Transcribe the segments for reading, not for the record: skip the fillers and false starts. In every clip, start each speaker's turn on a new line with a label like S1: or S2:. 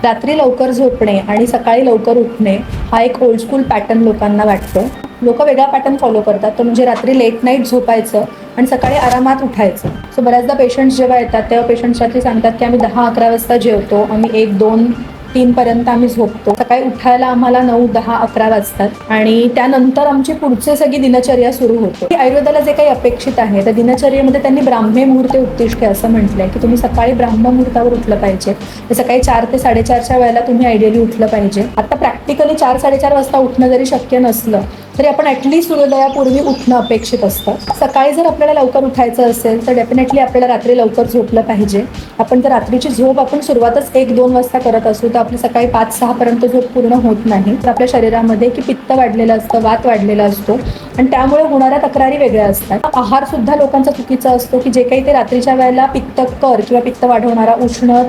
S1: रात्री लवकर झोपणे आणि सकाळी लवकर उठणे हा एक ओल्ड स्कूल पॅटर्न लोकांना वाटतो. लोक वेगळा पॅटर्न फॉलो करतात, तो म्हणजे रात्री लेट नाईट झोपायचं आणि सकाळी आरामात उठायचं. सो बऱ्याचदा पेशंट्स जेव्हा येतात तेव्हा पेशंट्स रात्री सांगतात की आम्ही 10-11 वाजता जेवतो, आम्ही 1-2-3 पर्यंत आम्ही झोपतो, सकाळी उठायला आम्हाला 9-10-11 वाजतात आणि त्यानंतर आमची पुढची सगळी दिनचर्या सुरू होते. आयुर्वेदाला जे काही अपेक्षित आहे त्या दिनचर्येमध्ये त्यांनी ब्राह्मी मुहूर्ते उत्तिष्ठे असं म्हटलंय की तुम्ही सकाळी ब्राह्म मुहूर्तावर उठलं पाहिजे. सकाळी 4 ते 4:30च्या वेळेला तुम्ही आयडियली उठलं पाहिजे. आता प्रॅक्टिकली 4-4:30 वाजता उठणं जरी शक्य नसलं तरी आपण ॲटलिस्ट सूर्योदयापूर्वी उठणं अपेक्षित असतं. सकाळी जर आपल्याला लवकर उठायचं असेल तर डेफिनेटली आपल्याला रात्री लवकर झोपलं पाहिजे. आपण जर रात्रीची झोप आपण सुरुवातच 1-2 वाजता करत असू तर आपली सकाळी 5-6 पर्यंत झोप पूर्ण होत नाही. तर आपल्या शरीरामध्ये की पित्त वाढलेलं असतं, वात वाढलेला असतो आणि त्यामुळे होणाऱ्या तक्रारी वेगळ्या असतात. आहार सुद्धा लोकांचा चुकीचा असतो की जे काही ते रात्रीच्या वेळेला पित्तकर किंवा पित्त वाढवणारा उष्ण,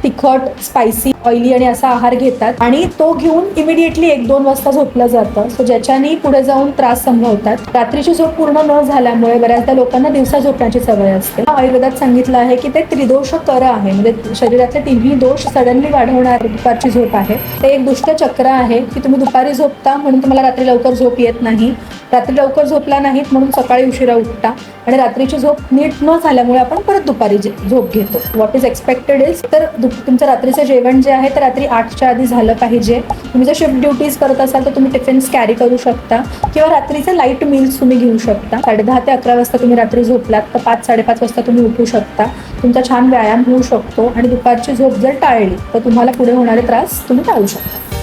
S1: तिखट, स्पायसी, ऑइली आणि असा आहार घेतात आणि तो घेऊन इमिडिएटली 1-2 वाजता झोपलं जातं. सो ज्याच्याने पुढे जाऊन त्रास संभवतात. रात्रीची झोप पूर्ण न झाल्यामुळे बऱ्याचदा लोकांना दिवसा झोपण्याची सवय असते. आयुर्वेदात सांगितलं आहे की ते त्रिदोष कर आहे, म्हणजे शरीरातले तिन्ही दोष सडनली वाढवणारी दुपारची झोप आहे. ते एक दुष्ट चक्र आहे की तुम्ही दुपारी झोपता म्हणून तुम्हाला रात्री लवकर झोप येत नाही, रात्री लवकर झोपला नाहीत म्हणून सकाळी उशिरा उठता आणि रात्रीची झोप नीट न झाल्यामुळे आपण परत दुपारी झोप घेतो. व्हॉट इज एक्सपेक्टेड इज तर तुमचं रात्रीचं जेवण जे आहे ते रात्री 8च्या आधी झालं पाहिजे. तुम्ही जर शिफ्ट ड्युटीज करत असाल तर तुम्ही टिफिन्स कॅरी करू शकता किंवा रात्रीचे लाईट मील्स तुम्ही घेऊ शकता. 10:30 ते 11 वाजता तुम्ही रात्री झोपलात तर 5-5:30 वाजता तुम्ही उठू शकता. तुमचा छान व्यायाम होऊ शकतो आणि दुपारची झोप जर टाळली तर तुम्हाला पुढे होणारे त्रास तुम्ही टाळू शकता.